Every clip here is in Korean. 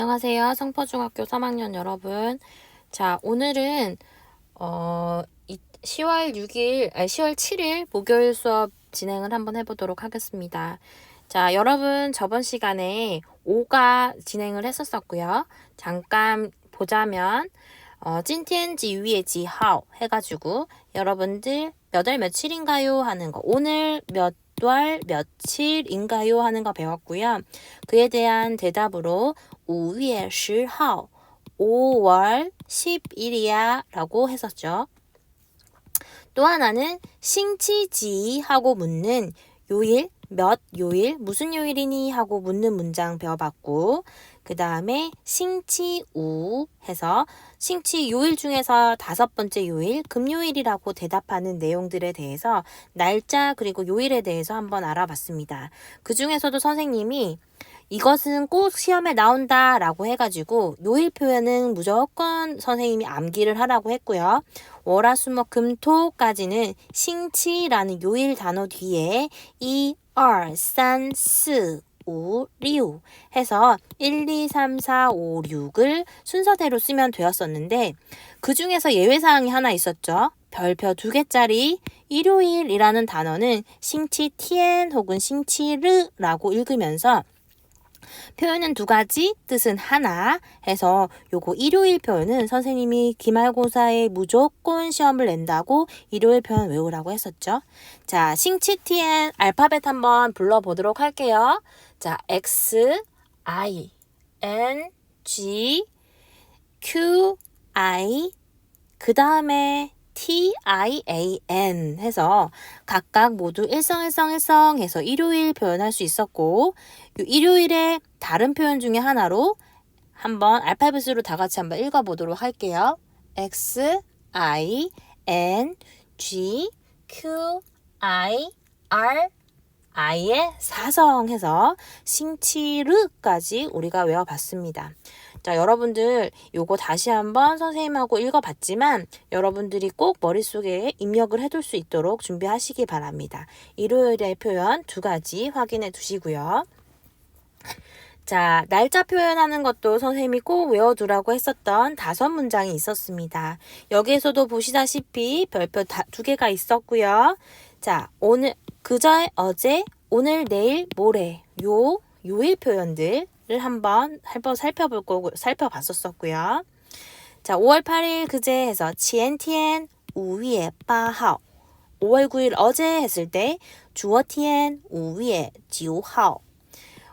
안녕하세요. 성포중학교 3학년 여러분. 자, 오늘은 10월 7일 목요일 수업 진행을 한번 해보도록 하겠습니다. 자, 여러분 저번 시간에 5가 진행을 했었고요. 잠깐 보자면 찐티엔지 위에 지하오 해가지고 여러분들 몇 월 며칠인가요 하는 거, 오늘 몇 월 며칠인가요 하는 거 배웠고요. 그에 대한 대답으로 5월 10일 5월 10일이야 라고 했었죠. 또 하나는 싱치지 하고 묻는 요일, 몇 요일, 무슨 요일이니 하고 묻는 문장 배워봤고, 그 다음에 싱치우 해서 싱치 요일 중에서 5번째 요일, 금요일이라고 대답하는 내용들에 대해서 날짜 그리고 요일에 대해서 한번 알아봤습니다. 그 중에서도 선생님이 이것은 꼭 시험에 나온다 라고 해가지고 요일 표현은 무조건 선생님이 암기를 하라고 했고요. 월화수목금토까지는 싱치라는 요일 단어 뒤에 2, 2, 3, 4, 5, 6 해서 1, 2, 3, 4, 5, 6을 순서대로 쓰면 되었었는데 그 중에서 예외사항이 하나 있었죠. 별표 2개짜리 일요일이라는 단어는 싱치티엔 혹은 싱치르라고 읽으면서 표현은 2가지, 뜻은 하나 해서 요거 일요일 표현은 선생님이 기말고사에 무조건 시험을 낸다고 일요일 표현 외우라고 했었죠. 자, 싱치티엔 알파벳 한번 불러보도록 할게요. 자, X, I, N, G, Q, I, 그 다음에 TIAN 해서 각각 모두 일성 해서 일요일 표현할 수 있었고, 일요일의 다른 표현 중에 하나로 한번 알파벳으로 다 같이 한번 읽어보도록 할게요. X, I, N, G, Q, I, R, I의 사성 해서 싱치르까지 우리가 외워봤습니다. 자, 여러분들 요거 다시 한번 선생님하고 읽어봤지만 여러분들이 꼭 머릿속에 입력을 해둘 수 있도록 준비하시기 바랍니다. 일요일의 표현 2가지 확인해 두시고요. 자, 날짜 표현하는 것도 선생님이 꼭 외워두라고 했었던 5문장이 있었습니다. 여기에서도 보시다시피 별표 2개가 있었고요. 자, 오늘, 그저, 어제, 오늘, 내일, 모레 요일 표현들을 한번 살펴봤었고요. 자, 5월 8일 그제 해서 치엔티엔 우위에 빠하오, 5월 9일 어제 했을 때 주어티엔 우위에 지우하오,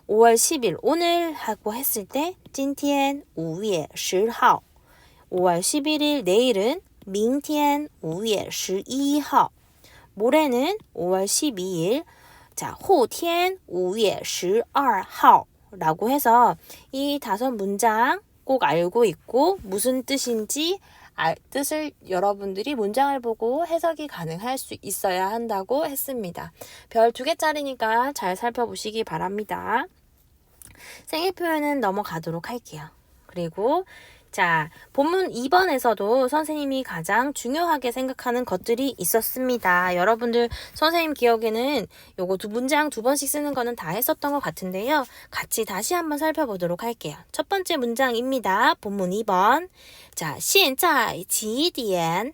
5월 10일 오늘 하고 했을 때 찐티엔 우위에 10号, 5월 11일 내일은 민티엔 우위에 12号, 모레는 5월 12일 자, 后天 5월 12号라고 해서 이 5문장 꼭 알고 있고 무슨 뜻인지 뜻을 여러분들이 문장을 보고 해석이 가능할 수 있어야 한다고 했습니다. 별 2개짜리니까 잘 살펴보시기 바랍니다. 생일 표현은 넘어가도록 할게요. 그리고 자, 본문 2번에서도 선생님이 가장 중요하게 생각하는 것들이 있었습니다. 여러분들 선생님 기억에는 요거 문장 2번씩 쓰는 거는 다 했었던 것 같은데요. 같이 다시 한번 살펴보도록 할게요. 첫 번째 문장입니다. 본문 2번. 자, 现在几点?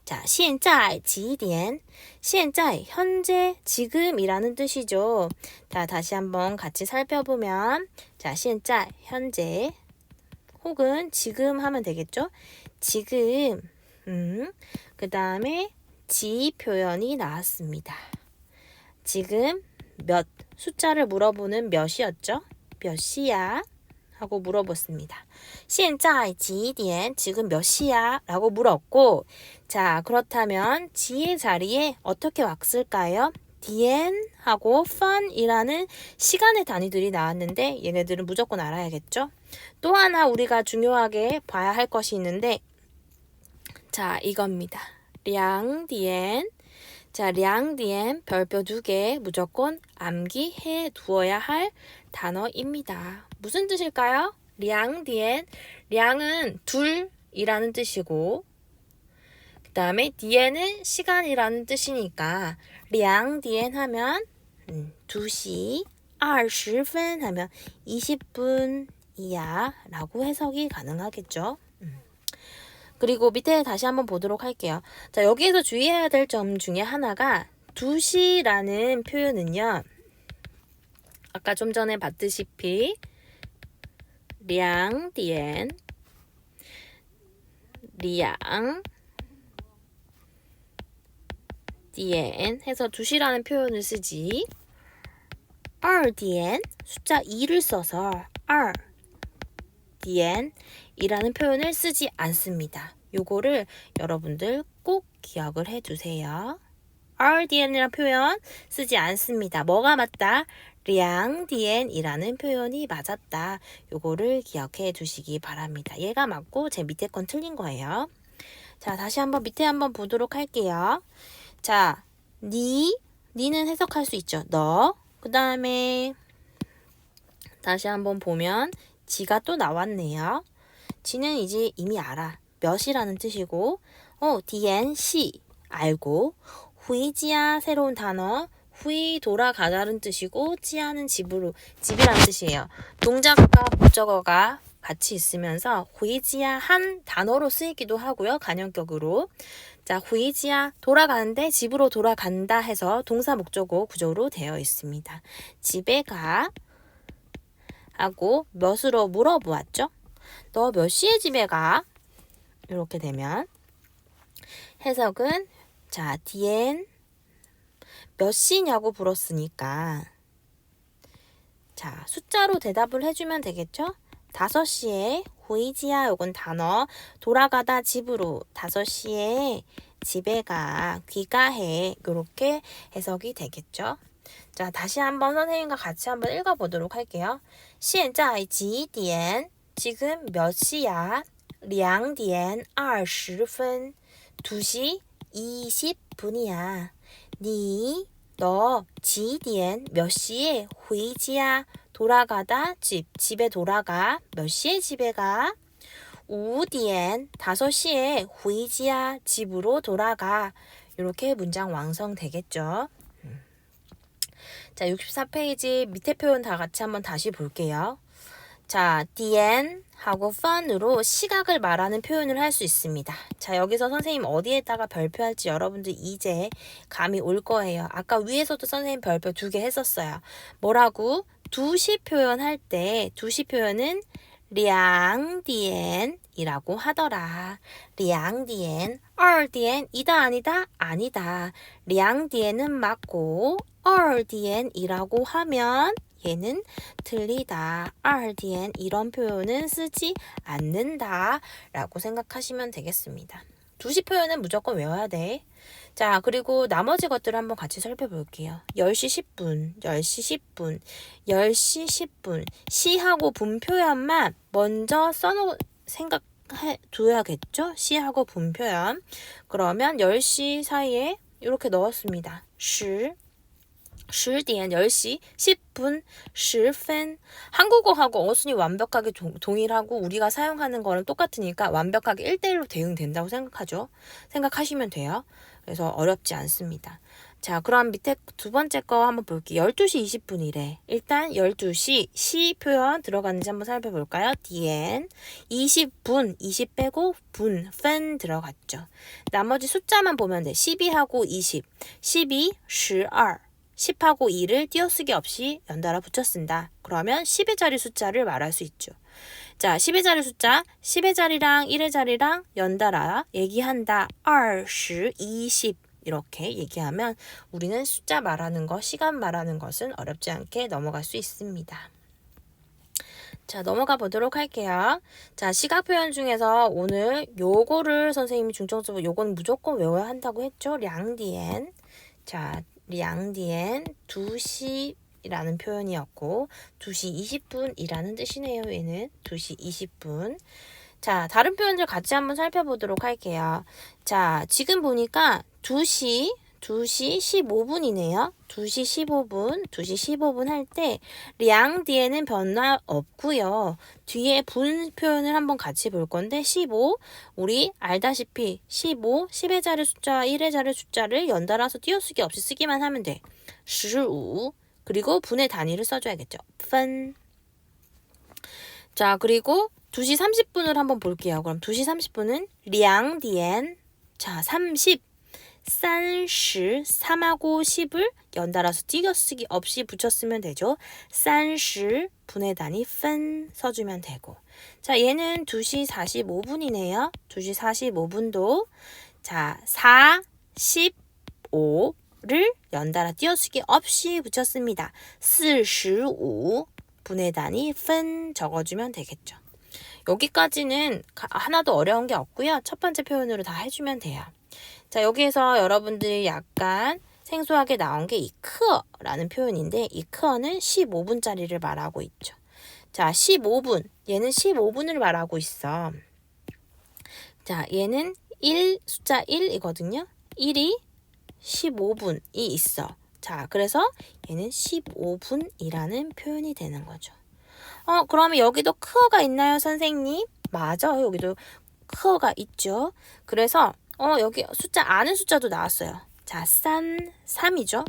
자, 现在几点? 现在, 현재, 지금이라는 뜻이죠. 자, 다시 한번 같이 살펴보면 자, 现在, 현재 혹은 지금 하면 되겠죠? 지금, 그 다음에 지 표현이 나왔습니다. 지금 몇, 숫자를 물어보는 몇이었죠? 몇 시야? 하고 물어봤습니다. 现在几点? 지금 몇 시야? 라고 물었고, 자, 그렇다면 지의 자리에 어떻게 왔을까요? 디엔 하고 펀이라는 시간의 단위들이 나왔는데 얘네들은 무조건 알아야겠죠? 또 하나 우리가 중요하게 봐야 할 것이 있는데 자, 이겁니다. 량디엔. 자, 량디엔 별표 2개 무조건 암기해 두어야 할 단어입니다. 무슨 뜻일까요? 량디엔. 량은 둘이라는 뜻이고 그 다음에 디엔은 시간이라는 뜻이니까 2点 하면 2시, 20분 하면 20분, 이야 라고 해석이 가능하겠죠. 그리고 밑에 다시 한번 보도록 할게요. 자, 여기에서 주의해야 될 점 중에 하나가 2시라는 표현은요. 아까 좀 전에 봤듯이 2点 2点 해서 2시라는 표현을 쓰지. 2点 숫자 2를 써서 2点 이라는 표현을 쓰지 않습니다. 요거를 여러분들 꼭 기억을 해주세요. 2点이라는 표현 쓰지 않습니다. 뭐가 맞다? 2点이라는 표현이 맞았다. 요거를 기억해 두시기 바랍니다. 얘가 맞고 제 밑에 건 틀린 거예요. 자, 다시 한번 밑에 한번 보도록 할게요. 자, 니는 해석할 수 있죠. 너. 그 다음에 다시 한번 보면 지가 또 나왔네요. 지는 이제 이미 알아. 몇이라는 뜻이고, DNC 알고, 후이지야 새로운 단어, 후이 돌아가다는 뜻이고, 지야는 집이라는 뜻이에요. 동작과 목적어가 같이 있으면서 후이지야 한 단어로 쓰이기도 하고요. 간형격으로. 자, 후이지야 돌아가는데 집으로 돌아간다 해서 동사 목적어 구조로 되어 있습니다. 집에 가 하고 몇으로 물어보았죠. 너 몇 시에 집에 가? 이렇게 되면 해석은 자, 디엔 몇 시냐고 물었으니까 자, 숫자로 대답을 해주면 되겠죠? 5시에 후이지야 요건 단어 돌아가다 집으로 5시에 집에 가 귀가해 요렇게 해석이 되겠죠? 자, 다시 한번 선생님과 같이 한번 읽어보도록 할게요. 现在几点? 지금 몇 시야? 2点20分 2시 20분이야. 너几点? 몇 시에? 回家 돌아가다 집에 돌아가. 몇 시에 집에 가? 5点 5시에 回家 집으로 돌아가. 이렇게 문장 완성되겠죠. 자, 64페이지 밑에 표현 다 같이 한번 다시 볼게요. 자, 하고 fun으로 시각을 말하는 표현을 할 수 있습니다. 자, 여기서 선생님 어디에다가 별표할지 여러분들 이제 감이 올 거예요. 아까 위에서도 선생님 별표 2개 했었어요. 뭐라고? 2시 표현할 때 2시 표현은 2点이라고 하더라. 2点 2点 이다 아니다? 아니다. 2点은 맞고 2点이라고 하면 얘는 틀리다. 2点이런 표현은 쓰지 않는다 라고 생각하시면 되겠습니다. 2시 표현은 무조건 외워야 돼. 자, 그리고 나머지 것들을 한번 같이 살펴볼게요. 10시 10분, 10시 10분, 10시 10분 시하고 분 표현만 먼저 생각해 둬야겠죠? 시하고 분 표현. 그러면 10시 사이에 이렇게 넣었습니다. 10点 10시 10분 10분 한국어하고 어순이 완벽하게 동일하고 우리가 사용하는 거는 똑같으니까 완벽하게 1대1로 대응된다고 생각하시면 돼요. 그래서 어렵지 않습니다. 자, 그럼 밑에 두 번째 거 한번 볼게요. 12시 20분이래. 일단 12시 시 표현 들어갔는지 한번 살펴볼까요? 디엔 20분 20 빼고 분 들어갔죠. 나머지 숫자만 보면 돼. 12하고 20 12 12 10하고 2를 띄어쓰기 없이 연달아 붙여 쓴다. 그러면 10의 자리 숫자를 말할 수 있죠. 자, 10의 자리 숫자 10의 자리랑 1의 자리랑 연달아 얘기한다. 20, 20 이렇게 얘기하면 우리는 숫자 말하는 것, 시간 말하는 것은 어렵지 않게 넘어갈 수 있습니다. 자, 넘어가 보도록 할게요. 자, 시각 표현 중에서 오늘 요거를 선생님이 중점적으로 요건 무조건 외워야 한다고 했죠. 2点 자, 2点 2시라는 표현이었고 2시 20분이라는 뜻이네요. 얘는 2시 20분. 자, 다른 표현들 같이 한번 살펴보도록 할게요. 자, 지금 보니까 2시 15분이네요. 2시 15분, 2시 15분 할 때, 2뒤에는 변화 없고요. 뒤에 분 표현을 한번 같이 볼 건데, 15, 우리 알다시피 15, 10의 자리 숫자와 1의 자리 숫자를 연달아서 띄어쓰기 없이 쓰기만 하면 돼. 15, 그리고 분의 단위를 써줘야겠죠. 분. 자, 그리고 2시 30분을 한번 볼게요. 그럼 2시 30분은 2点. 자, 30. 30, 3하고 10을 연달아서 띄어쓰기 없이 붙였으면 되죠. 30 분의 단위 분 써주면 되고. 자, 얘는 2시 45분이네요. 2시 45분도 자, 4, 15를 연달아 띄어쓰기 없이 붙였습니다. 45 분의 단위 분 적어주면 되겠죠. 여기까지는 하나도 어려운 게 없고요. 첫 번째 표현으로 다 해주면 돼요. 자, 여기에서 여러분들이 약간 생소하게 나온 게 이크어라는 표현인데 이크어는 15분짜리를 말하고 있죠. 자, 15분. 얘는 15분을 말하고 있어. 자, 얘는 숫자 1이거든요. 1이 15분이 있어. 자, 그래서 얘는 15분이라는 표현이 되는 거죠. 그러면 여기도 크어가 있나요, 선생님? 맞아요. 여기도 크어가 있죠. 그래서 여기 아는 숫자도 나왔어요. 자, 3이죠.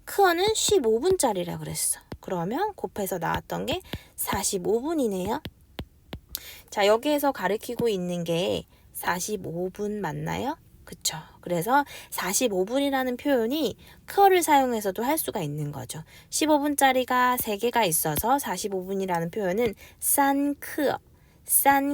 크어는 15분짜리라 그랬어. 그러면 곱해서 나왔던 게 45분이네요. 자, 여기에서 가리키고 있는 게 45분 맞나요? 그쵸. 그래서 45분이라는 표현이 크어를 사용해서도 할 수가 있는 거죠. 15분짜리가 3개가 있어서 45분이라는 표현은 싼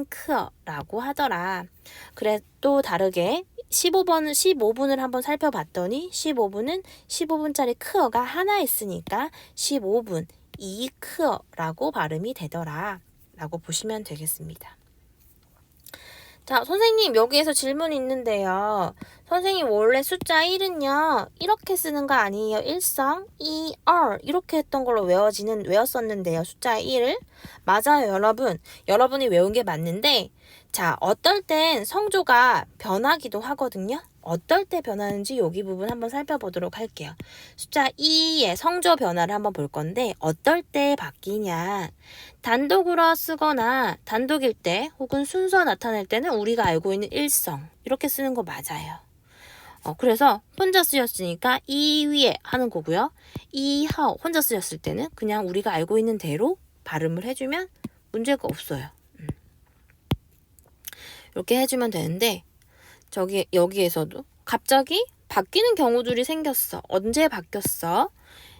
크어라고 하더라. 그래 또 다르게 15분을 한번 살펴봤더니 15분은 15분짜리 크어가 하나 있으니까 15분 이 크어라고 발음이 되더라. 라고 보시면 되겠습니다. 자, 선생님 여기에서 질문이 있는데요. 선생님 원래 숫자 1은요. 이렇게 쓰는 거 아니에요? 일성, 2, 이렇게 했던 걸로 외웠었는데요. 숫자 1을. 맞아요, 여러분. 여러분이 외운 게 맞는데 자, 어떨 땐 성조가 변하기도 하거든요. 어떨 때 변하는지 여기 부분 한번 살펴보도록 할게요. 숫자 2의 성조 변화를 한번 볼 건데 어떨 때 바뀌냐. 단독으로 쓰거나 단독일 때 혹은 순서 나타낼 때는 우리가 알고 있는 일성 이렇게 쓰는 거 맞아요. 그래서 혼자 쓰였으니까 이 위에 하는 거고요. 이하오 혼자 쓰였을 때는 그냥 우리가 알고 있는 대로 발음을 해주면 문제가 없어요. 이렇게 해주면 되는데 여기에서도 갑자기 바뀌는 경우들이 생겼어. 언제 바뀌었어?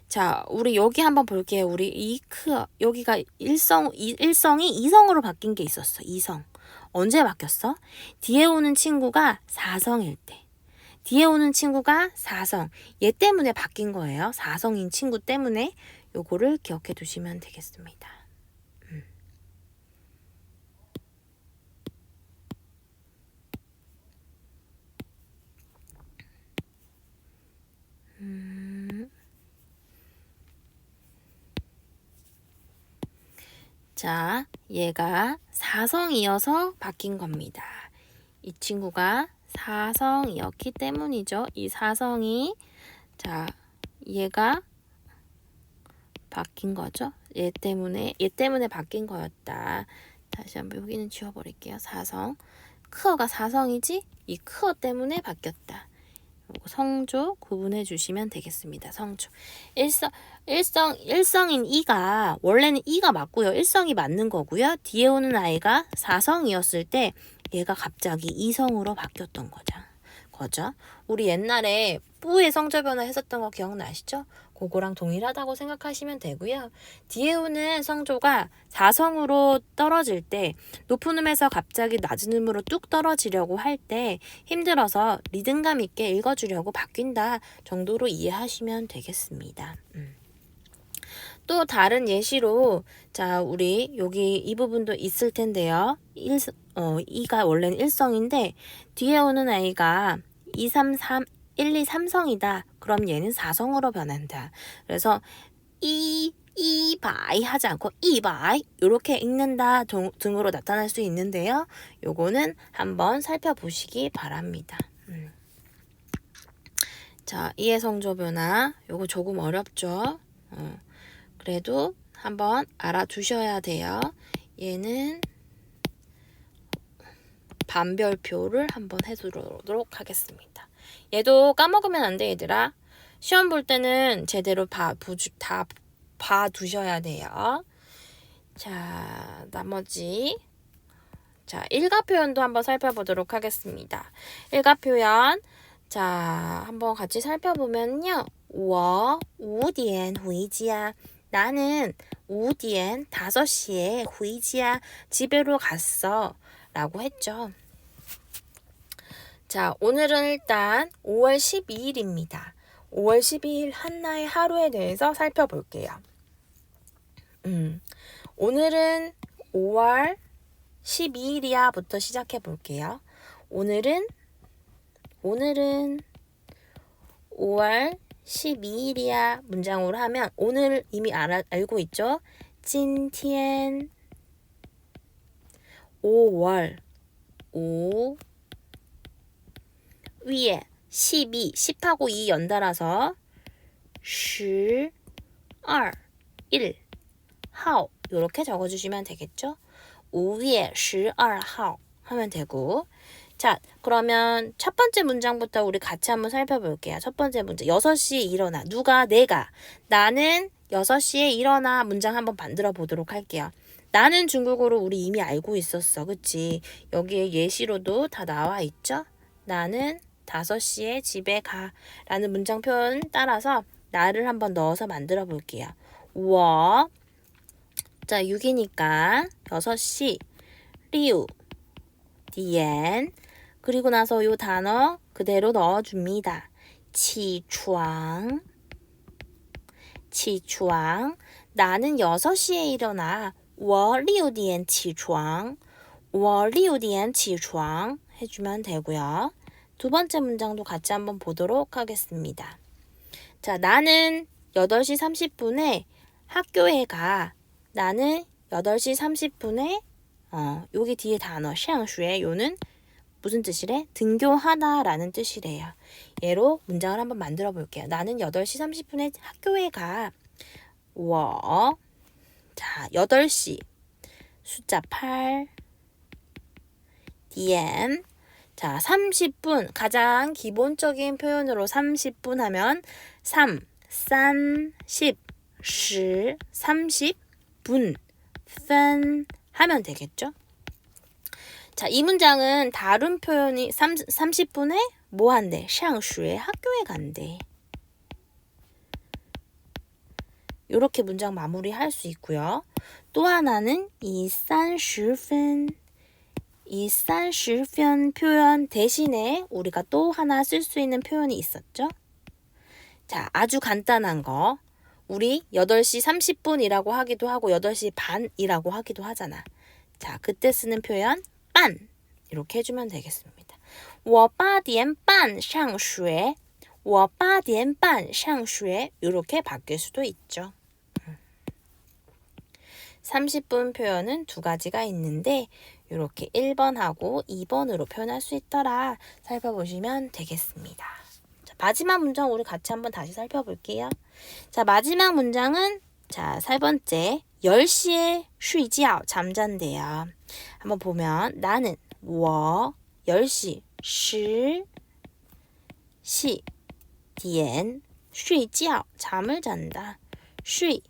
자, 우리 여기 한번 볼게요. 우리 이크 여기가 일성이 이성으로 바뀐 게 있었어. 이성. 언제 바뀌었어? 뒤에 오는 친구가 사성일 때. 뒤에 오는 친구가 사성. 얘 때문에 바뀐 거예요. 사성인 친구 때문에 요거를 기억해 두시면 되겠습니다. 자, 얘가 사성이어서 바뀐 겁니다. 이 친구가 사성이었기 때문이죠. 이 사성이 자, 얘가 바뀐 거죠. 얘 때문에 바뀐 거였다. 다시 한번 여기는 지워버릴게요. 사성. 크어가 사성이지? 이 크어 때문에 바뀌었다. 성조 구분해 주시면 되겠습니다. 성조. 일성인 이가 원래는 이가 맞고요. 일성이 맞는 거고요. 뒤에 오는 아이가 사성이었을 때 얘가 갑자기 이성으로 바뀌었던 거죠. 우리 옛날에 뿌의 성조 변화 했었던 거 기억나시죠? 그거랑 동일하다고 생각하시면 되고요. 뒤에 오는 성조가 사성으로 떨어질 때 높은 음에서 갑자기 낮은 음으로 뚝 떨어지려고 할 때 힘들어서 리듬감 있게 읽어주려고 바뀐다 정도로 이해하시면 되겠습니다. 또 다른 예시로 자 우리 여기 이 부분도 있을 텐데요. 이가 원래는 일성인데 뒤에 오는 아이가 1, 2, 3성이다. 그럼 얘는 4성으로 변한다. 그래서 이바이 하지 않고 이바이 이렇게 읽는다 등으로 나타날 수 있는데요. 요거는 한번 살펴보시기 바랍니다. 자, 이해 성조 변화 요거 조금 어렵죠. 그래도 한번 알아두셔야 돼요. 얘는 반별표를 한번 해두도록 하겠습니다. 얘도 까먹으면 안 돼, 얘들아. 시험 볼 때는 제대로 다 봐두셔야 돼요. 자, 나머지 자, 일가 표현도 한번 살펴보도록 하겠습니다. 일가 표현 자, 한번 같이 살펴보면요. 我5点回家 나는 5点 5시에 回家 집으로 갔어 라고 했죠. 자, 오늘은 일단 5월 12일입니다. 5월 12일 한나의 하루에 대해서 살펴볼게요. 오늘은 5월 12일이야 부터 시작해 볼게요. 오늘은 5월 12일이야 문장으로 하면 오늘 이미 알고 있죠? 今天 5월 5 위에 12, 10하고 2 연달아서 12, 1, 号 이렇게 적어주시면 되겠죠? 5월 12일 하면 되고 자 그러면 첫 번째 문장부터 우리 같이 한번 살펴볼게요. 첫 번째 문장 6시에 일어나 누가 내가 나는 6시에 일어나 문장 한번 만들어 보도록 할게요. 나는 중국어로 우리 이미 알고 있었어. 그치? 여기에 예시로도 다 나와 있죠? 나는 5시에 집에 가 라는 문장 표현 따라서 나를 한번 넣어서 만들어 볼게요. 我 자 6이니까 6시 6点 그리고 나서 요 단어 그대로 넣어줍니다. 起床 나는 6시에 일어나 我6点起床我6点起床 해주면 되고요. 두 번째 문장도 같이 한번 보도록 하겠습니다. 자, 나는 8시 30분에 학교에 가. 나는 8시 30분에 여기 뒤에 단어 上学 요는 무슨 뜻이래? 등교하다 라는 뜻이래요. 얘로 문장을 한번 만들어 볼게요. 나는 8시 30분에 학교에 가. 我 자, 8시 숫자 8 点 자, 30분 가장 기본적인 표현으로 30분 하면 3, 30, 10, 30분, 分 하면 되겠죠? 자, 이 문장은 다른 표현이 30분에 뭐 한대? 上学 학교에 간대. 이렇게 문장 마무리할 수 있고요. 또 하나는 이 30분 이 30분 표현 대신에 우리가 또 하나 쓸 수 있는 표현이 있었죠? 자, 아주 간단한 거. 우리 8시 30분이라고 하기도 하고 8시 반이라고 하기도 하잖아. 자, 그때 쓰는 표현 반 이렇게 해주면 되겠습니다. 我8点半上学我8点半上学 이렇게 바뀔 수도 있죠. 30분 표현은 두 가지가 있는데 이렇게 1번하고 2번으로 표현할 수 있더라 살펴보시면 되겠습니다. 자, 마지막 문장 우리 같이 한번 다시 살펴볼게요. 자, 마지막 문장은 자, 세 번째 10시에 睡觉 잠잔대요. 한번 보면 나는 我 10시 10点睡觉 잠을 잔다. 睡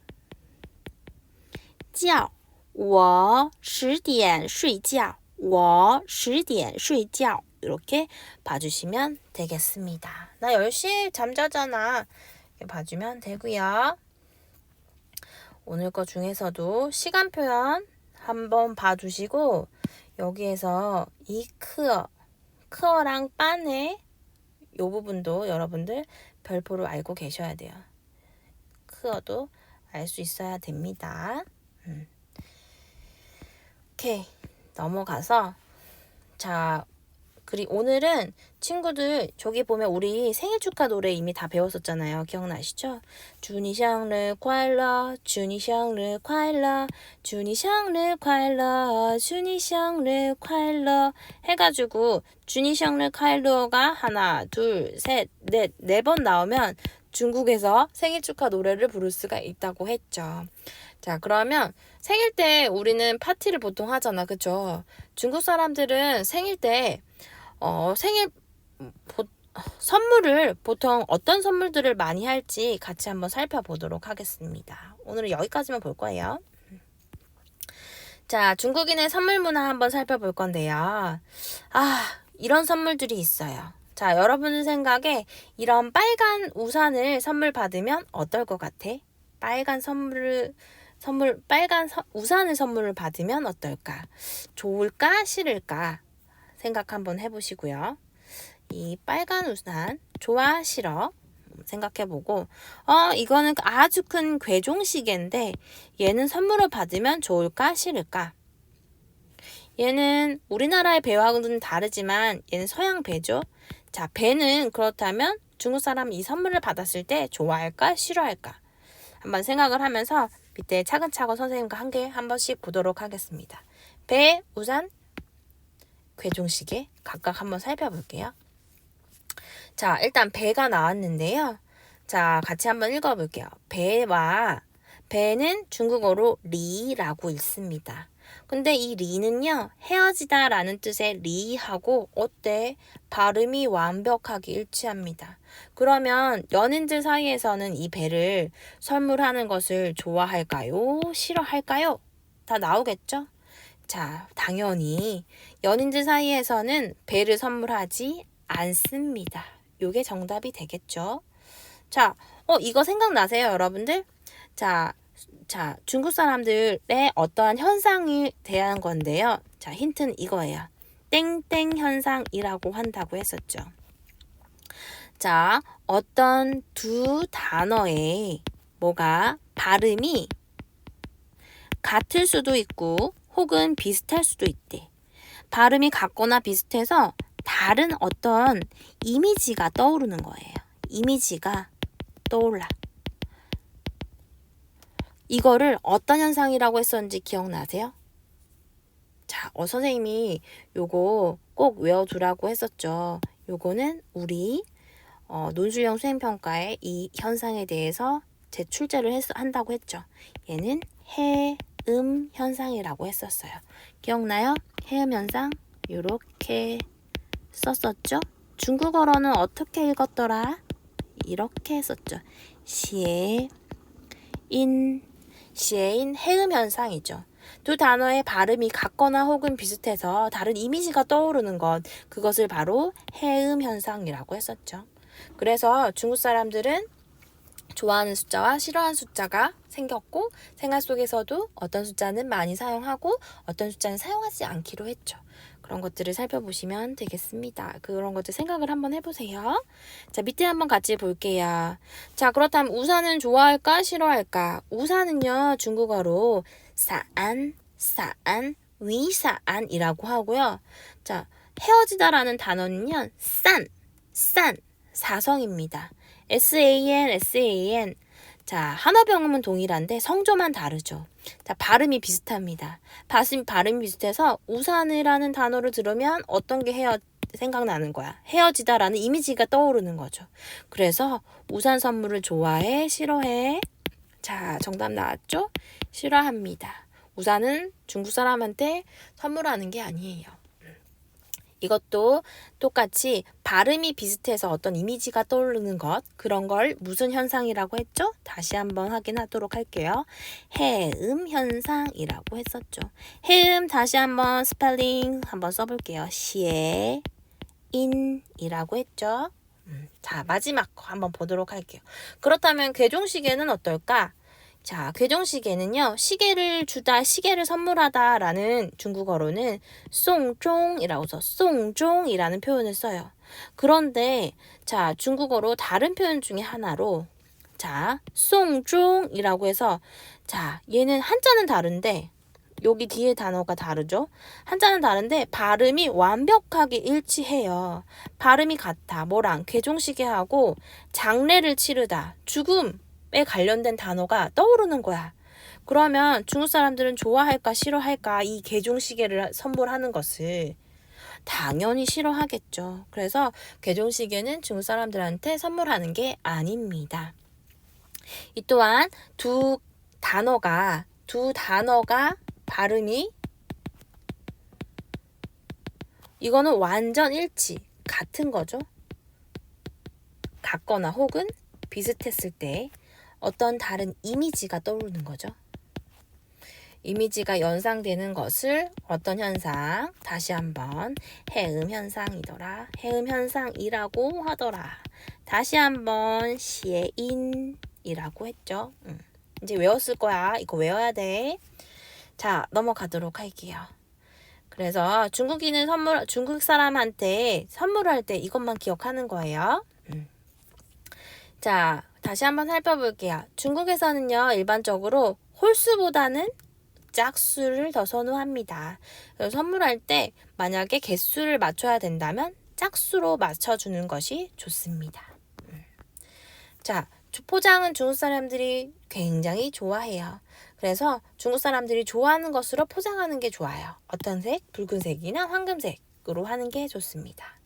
觉我10点睡觉我10点睡觉 이렇게 봐주시면 되겠습니다. 나 10시에 잠자잖아. 이렇게 봐주면 되고요. 오늘 거 중에서도 시간 표현 한번 봐주시고 여기에서 이 크어랑 빤의 이 부분도 여러분들 별표로 알고 계셔야 돼요. 크어도 알 수 있어야 됩니다. 오케이, 넘어가서 자, 그리고 오늘은 친구들 저기 보면 우리 생일 축하 노래 이미 다 배웠었잖아요. 기억나시죠? 祝你生日快乐祝你生日快乐祝你生日快乐祝你生日快乐해가지고 祝你生日快乐가 하나, 둘, 셋, 넷, 4번 나오면 중국에서 생일 축하 노래를 부를 수가 있다고 했죠. 자, 그러면 생일 때 우리는 파티를 보통 하잖아. 그죠? 중국 사람들은 생일 때 선물을 보통 어떤 선물들을 많이 할지 같이 한번 살펴보도록 하겠습니다. 오늘은 여기까지만 볼 거예요. 자, 중국인의 선물 문화 한번 살펴볼 건데요. 이런 선물들이 있어요. 자, 여러분 생각에 이런 빨간 우산을 선물 받으면 어떨 것 같아? 우산을 선물을 받으면 어떨까? 좋을까? 싫을까? 생각 한번 해보시고요. 이 빨간 우산, 좋아, 싫어? 생각해보고, 이거는 아주 큰 괴종시계인데, 얘는 선물을 받으면 좋을까, 싫을까? 얘는 우리나라의 배와는 다르지만, 얘는 서양 배죠? 자, 배는 그렇다면 중국 사람이 이 선물을 받았을 때 좋아할까, 싫어할까? 한번 생각을 하면서 밑에 차근차근 선생님과 함께 한 번씩 보도록 하겠습니다. 배, 우산, 괴종시계 각각 한번 살펴볼게요. 자, 일단 배가 나왔는데요. 자, 같이 한번 읽어볼게요. 배는 중국어로 리라고 읽습니다. 근데 이 리는요, 헤어지다 라는 뜻의 리하고 어때? 발음이 완벽하게 일치합니다. 그러면 연인들 사이에서는 이 배를 선물하는 것을 좋아할까요? 싫어할까요? 다 나오겠죠? 자, 당연히 연인들 사이에서는 배를 선물하지 않습니다. 요게 정답이 되겠죠? 자, 이거 생각나세요, 여러분들? 자, 중국 사람들의 어떠한 현상에 대한 건데요. 자, 힌트는 이거예요. 땡땡 현상이라고 한다고 했었죠. 자, 어떤 두 단어의 뭐가 발음이 같을 수도 있고 혹은 비슷할 수도 있대. 발음이 같거나 비슷해서 다른 어떤 이미지가 떠오르는 거예요. 이미지가 떠올라. 이거를 어떤 현상이라고 했었는지 기억나세요? 자, 선생님이 요거 꼭 외워두라고 했었죠. 요거는 우리 논술형 수행평가에 이 현상에 대해서 재출제를 한다고 했죠. 얘는 해음 현상이라고 했었어요. 기억나요? 해음 현상 요렇게 썼었죠. 중국어로는 어떻게 읽었더라? 이렇게 했었죠. 시에인 해음 현상이죠. 두 단어의 발음이 같거나 혹은 비슷해서 다른 이미지가 떠오르는 것, 그것을 바로 해음 현상이라고 했었죠. 그래서 중국 사람들은 좋아하는 숫자와 싫어하는 숫자가 생겼고 생활 속에서도 어떤 숫자는 많이 사용하고 어떤 숫자는 사용하지 않기로 했죠. 그런 것들을 살펴보시면 되겠습니다. 그런 것들 생각을 한번 해보세요. 자, 밑에 한번 같이 볼게요. 자, 그렇다면 우산은 좋아할까 싫어할까? 우산은요, 중국어로 사안, 위사안이라고 하고요. 자, 헤어지다라는 단어는요, 사성입니다. SAN. 자, 한어병음은 동일한데 성조만 다르죠. 자, 발음이 비슷합니다. 발음이 비슷해서 우산이라는 단어를 들으면 어떤 게 생각나는 거야. 헤어지다라는 이미지가 떠오르는 거죠. 그래서 우산 선물을 좋아해, 싫어해? 자, 정답 나왔죠? 싫어합니다. 우산은 중국 사람한테 선물하는 게 아니에요. 이것도 똑같이 발음이 비슷해서 어떤 이미지가 떠오르는 것, 그런 걸 무슨 현상이라고 했죠? 다시 한번 확인하도록 할게요. 해음 현상이라고 했었죠. 해음 다시 한번 스펠링 한번 써볼게요. 시에인이라고 했죠. 자, 마지막 거 한번 보도록 할게요. 그렇다면 괴종시계는 어떨까? 자, 괴종시계는요, 시계를 주다, 시계를 선물하다 라는 중국어로는 송종이라고 해서 송종이라는 표현을 써요. 그런데, 자, 중국어로 다른 표현 중에 하나로, 자, 송종이라고 해서, 자, 얘는 한자는 다른데, 여기 뒤에 단어가 다르죠? 한자는 다른데 발음이 완벽하게 일치해요. 발음이 같아. 뭐랑? 괴종시계하고 장례를 치르다, 죽음에 관련된 단어가 떠오르는 거야. 그러면 중국 사람들은 좋아할까 싫어할까? 이 괴종시계를 선물하는 것을 당연히 싫어하겠죠. 그래서 괴종시계는 중국 사람들한테 선물하는 게 아닙니다. 이 또한 두 단어가 발음이 이거는 완전 일치, 같은 거죠. 같거나 혹은 비슷했을 때 어떤 다른 이미지가 떠오르는 거죠. 이미지가 연상되는 것을 어떤 현상? 다시 한번 해음 현상이더라. 해음 현상이라고 하더라. 다시 한번 시인이라고 했죠. 이제 외웠을 거야. 이거 외워야 돼. 자, 넘어가도록 할게요. 그래서 중국 사람한테 선물할 때 이것만 기억하는 거예요. 자, 다시 한번 살펴볼게요. 중국에서는요, 일반적으로 홀수보다는 짝수를 더 선호합니다. 그래서 선물할 때 만약에 개수를 맞춰야 된다면 짝수로 맞춰주는 것이 좋습니다. 자, 포장은 중국 사람들이 굉장히 좋아해요. 그래서 중국 사람들이 좋아하는 것으로 포장하는 게 좋아요. 어떤 색? 붉은색이나 황금색으로 하는 게 좋습니다.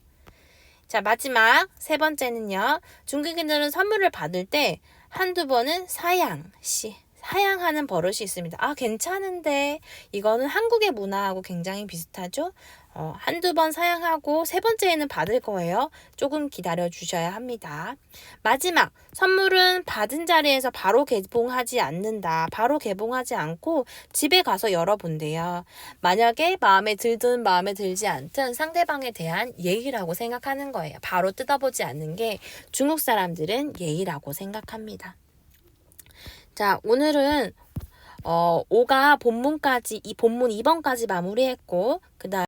자, 마지막 세 번째는요. 중국인들은 선물을 받을 때 한두 번은 사양하는 버릇이 있습니다. 아, 괜찮은데 이거는 한국의 문화하고 굉장히 비슷하죠? 한두 번 사양하고 세 번째에는 받을 거예요. 조금 기다려 주셔야 합니다. 마지막, 선물은 받은 자리에서 바로 개봉하지 않는다. 바로 개봉하지 않고 집에 가서 열어본대요. 만약에 마음에 들든 마음에 들지 않든 상대방에 대한 예의라고 생각하는 거예요. 바로 뜯어보지 않는 게 중국 사람들은 예의라고 생각합니다. 자, 오늘은 5가 본문까지, 이 본문 2번까지 마무리했고, 그 다음